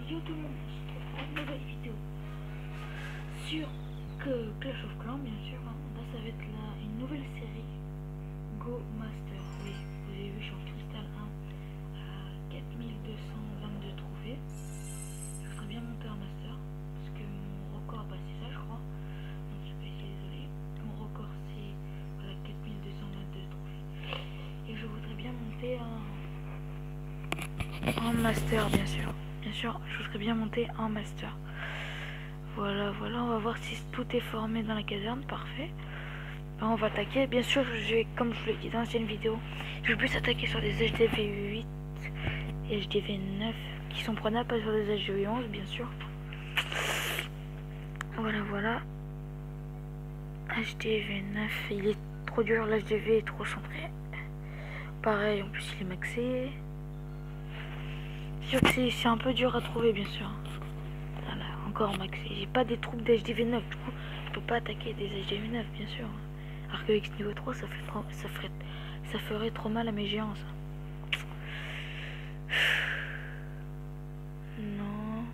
Yo tout le monde, on se retrouve pour une nouvelle vidéo sur Clash of Clans, bien sûr. Là, ça va être une nouvelle série Go Master. Oui, vous avez vu, je suis en cristal 1 à 4222 trophées. Je voudrais bien monter un master parce que mon record a passé ça, je crois. Donc, je suis désolé. Mon record, c'est voilà, 4222 trophées. Et je voudrais bien monter un master, bien sûr. Bien sûr, je voudrais bien monter un master. Voilà, on va voir si tout est formé dans la caserne, parfait. On va attaquer, bien sûr, comme je vous l'ai dit dans l'ancienne vidéo, je vais plus attaquer sur des HDV 8 et HDV 9 qui sont prenables, pas sur des HDV 11, bien sûr. Voilà. HDV 9, il est trop dur, l'HDV est trop centré. Pareil, en plus il est maxé. C'est un peu dur à trouver, bien sûr. Voilà, encore maxé. J'ai pas des troupes d'HDV 9, du coup, je peux pas attaquer des HDV 9, bien sûr. Alors que X niveau 3, ça ferait trop mal à mes géants, ça. Non.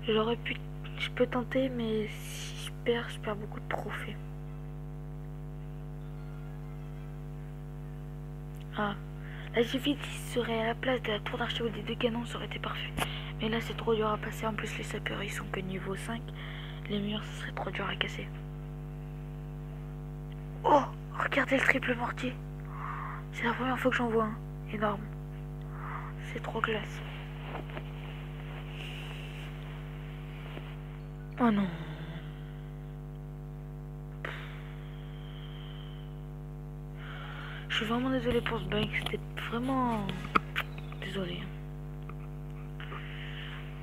Je peux tenter, mais si je perds beaucoup de trophées. Ah, la GV10 serait à la place de la tour d'archipel des deux canons, ça aurait été parfait. Mais là, c'est trop dur à passer. En plus, les sapeurs, ils sont que niveau 5. Les murs, ça serait trop dur à casser. Oh, regardez le triple mortier. C'est la première fois que j'en vois un. Énorme. C'est trop classe. Oh non. Je suis vraiment désolé pour ce bug. C'était vraiment... Désolé.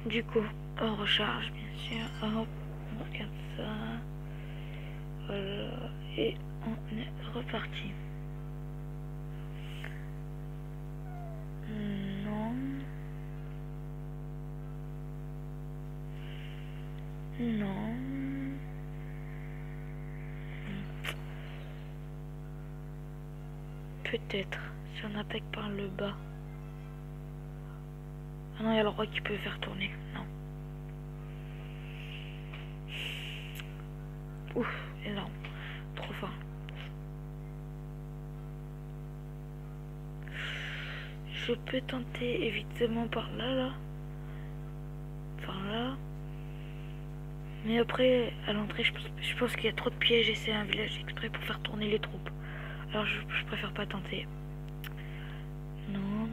Du coup, on recharge, bien sûr. Hop, on regarde ça. Voilà. Et on est reparti. Non. Peut-être, si on attaque par le bas. Ah non, il y a le roi qui peut faire tourner. Non. Ouf, énorme. Trop fort. Je peux tenter évidemment par là. Par là. Mais après, à l'entrée, je pense qu'il y a trop de pièges et c'est un village exprès pour faire tourner les troupes. Alors je préfère pas tenter. Non.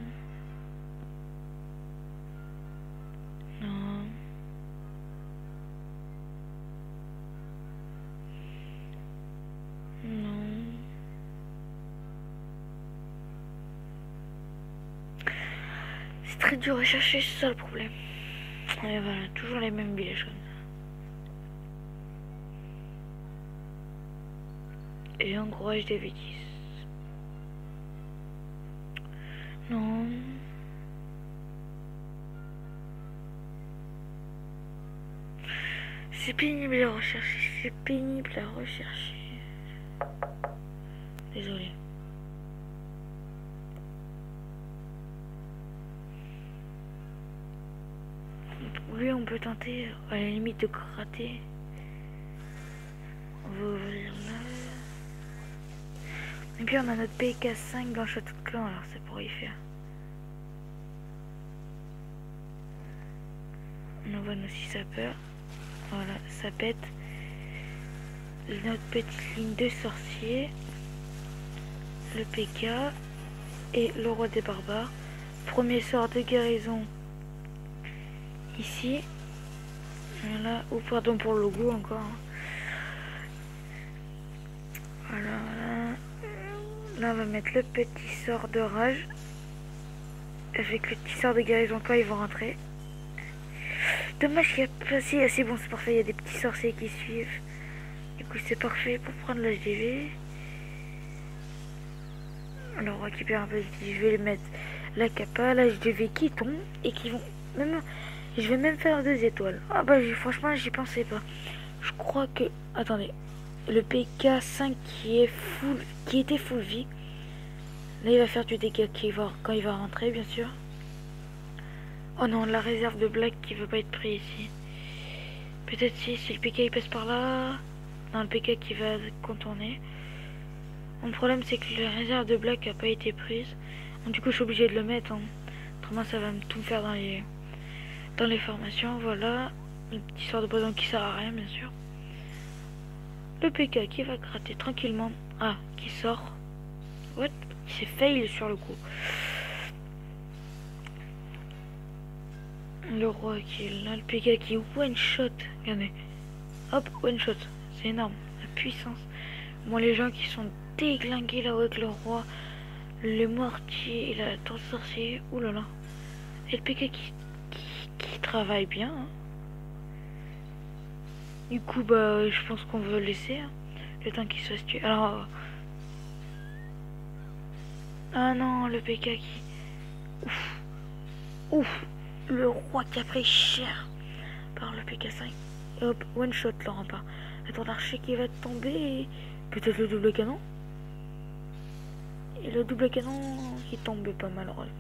C'est très dur à chercher, c'est ça le problème. Et voilà, toujours les mêmes villages comme ça. Et un gros HDV 10. Non. C'est pénible à rechercher, Désolé. Lui, on peut tenter, à la limite, de gratter. On va ouvrir là. Et puis, on a notre PK5 dans le château de clan, alors ça pourrait y faire. On envoie nos 6 sapeurs. Voilà, ça pète. Notre petite ligne de sorciers. Le PK. Et le roi des barbares. Premier sort de guérison. Ici. Voilà. Ou pardon pour le logo encore. Voilà. Là, on va mettre le petit sort de rage. Avec le petit sort de guérison quand ils vont rentrer. Dommage qu'il n'y a pas... Si, c'est bon, c'est parfait. Il y a des petits sorciers qui suivent. Du coup, c'est parfait pour prendre l'HDV. Alors, on récupère un peu. Je vais les mettre la capa, l'HDV qui tombe et qui vont même... Je vais même faire 2 étoiles. Ah bah, franchement, j'y pensais pas. Je crois que... Attendez. Le PK5 qui était full vie. Là, il va faire du dégât quand il va rentrer, bien sûr. Oh non, la réserve de blague qui veut pas être pris ici. Peut-être si le PK il passe par là. Non, le PK qui va contourner. Mon problème, c'est que la réserve de blague a pas été prise. Donc, du coup, je suis obligé de le mettre. Hein. Autrement, ça va me tout me faire dans les formations. Voilà. Une petite histoire de poison qui sert à rien, bien sûr. Le PK qui va gratter tranquillement. Ah, qui sort. What? Il s'est fail sur le coup. Le roi qui est là. Le PK qui one shot. Regardez. Hop, one shot. C'est énorme. La puissance. Moi, les gens qui sont déglingués là-haut avec le roi, le mortier et la tour de sorcier. Oulala. Et le PK qui travaille bien. Hein. Du coup, bah, je pense qu'on veut le laisser. Hein, le temps qu'il soit tué. Alors. Ah non, le PK qui. Ouf. Ouf. Le roi qui a pris cher par le PK5. Et hop, one shot le rempart. La tour d'archer qui va tomber. Peut-être le double canon. Et le double canon qui tombe pas mal, heureusement.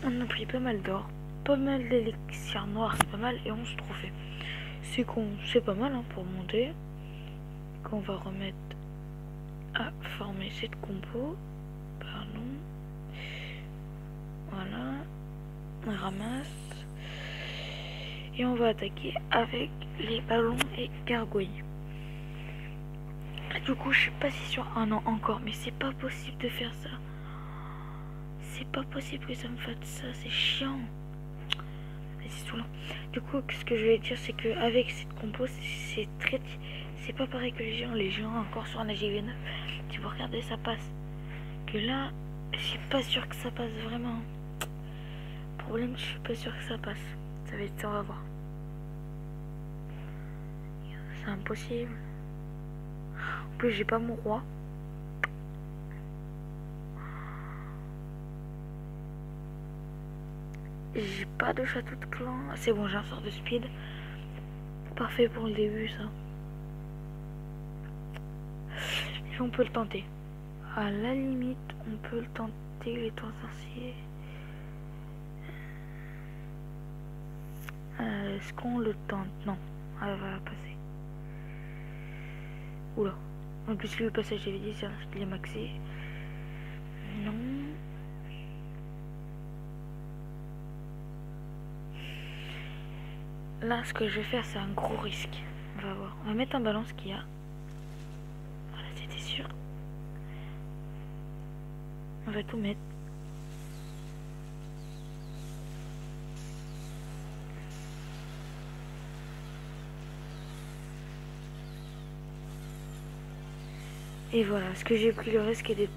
On a pris pas mal d'or. Pas mal d'élixir noir, c'est pas mal. Et 11 trophées. C'est pas mal hein, pour monter. Qu'on va remettre à former cette compo. Pardon. Voilà. On ramasse. Et on va attaquer avec les ballons et gargouilles. Du coup, je suis pas si sûre. Ah non, encore. Mais c'est pas possible de faire ça. C'est pas possible que ça me fasse ça. C'est chiant. C'est saoulant. Du coup, ce que je vais dire, c'est que avec cette compo, c'est pas pareil que les géants. Les géants, encore sur un AGV9, si vous regardez, ça passe. Que là, je suis pas sûr que ça passe vraiment. Problème, je suis pas sûr que ça passe. Ça va être, on va voir. C'est impossible. En plus, j'ai pas mon roi. J'ai pas de château de clan. C'est bon, j'ai un sort de speed. Parfait pour le début, ça. Et on peut le tenter. À la limite, on peut le tenter, les tours sorciers. Est-ce qu'on le tente? Non, elle va passer. Oula. En plus, le passage, j'avais dit, ça, je l'ai maxé. Non. Là, ce que je vais faire, c'est un gros risque. On va voir. On va mettre en balance ce qu'il y a. Voilà, c'était sûr. On va tout mettre. Et voilà, ce que j'ai pris le risque est de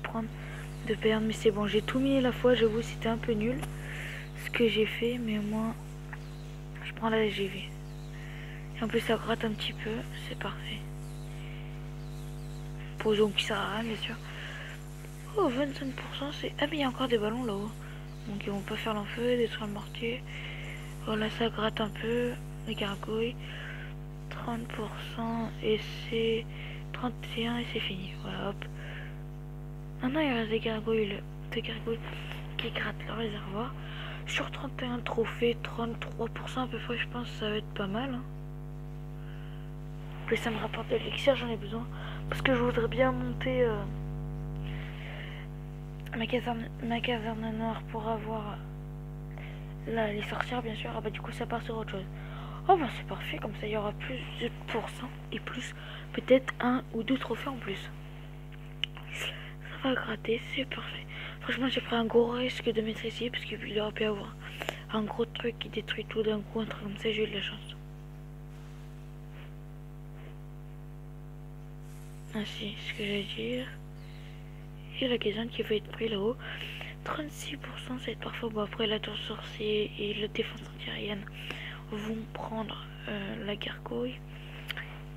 perdre, mais c'est bon, j'ai tout mis à la fois, j'avoue c'était un peu nul ce que j'ai fait, mais moi je prends la LGV. Et en plus ça gratte un petit peu, c'est parfait. Poison qui sert à rien bien sûr. Oh 25% c'est... Ah mais il y a encore des ballons là-haut. Donc ils vont pas faire l'enfeu, détruire le mortier. Voilà ça gratte un peu, les gargouilles. 30% et c'est 31 et c'est fini. Voilà hop. Maintenant il y a des gargouilles qui grattent le réservoir. Sur 31 trophées, 33% à peu près, je pense que ça va être pas mal. Hein. Plus ça me rapporte de l'élixir, j'en ai besoin. Parce que je voudrais bien monter ma caserne noire pour avoir là, les sorcières bien sûr. Ah bah du coup ça part sur autre chose. Oh bah c'est parfait, comme ça il y aura plus de pourcents et plus peut-être 1 ou 2 trophées en plus. Ça va gratter, c'est parfait. Franchement j'ai pris un gros risque de mettre ici parce qu'il aurait pu avoir un gros truc qui détruit tout d'un coup, un truc comme ça, j'ai eu de la chance. Ainsi, ce que j'allais dire. Et la caserne qui va être pris là-haut. 36% ça va être parfois. Bon après la tour sorcier et la défense antiaérienne vont prendre la gargouille.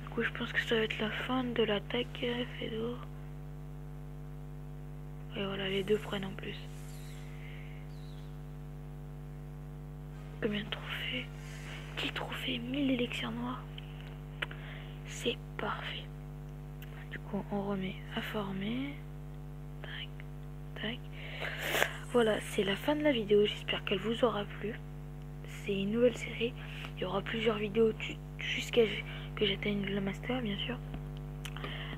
Du coup je pense que ça va être la fin de l'attaque. Fedor. Et voilà, les deux prennent en plus. Combien de trophées? 10 trophées, 1000 élixirs noirs. C'est parfait. Du coup on remet à former. Tac. voilà, c'est la fin de la vidéo. J'espère qu'elle vous aura plu. C'est une nouvelle série. Il y aura plusieurs vidéos jusqu'à que j'atteigne le master, bien sûr.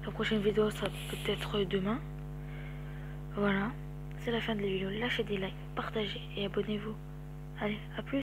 La prochaine vidéo sera peut-être demain. Voilà, c'est la fin de la vidéo. Lâchez des likes, partagez et abonnez-vous. Allez, à plus.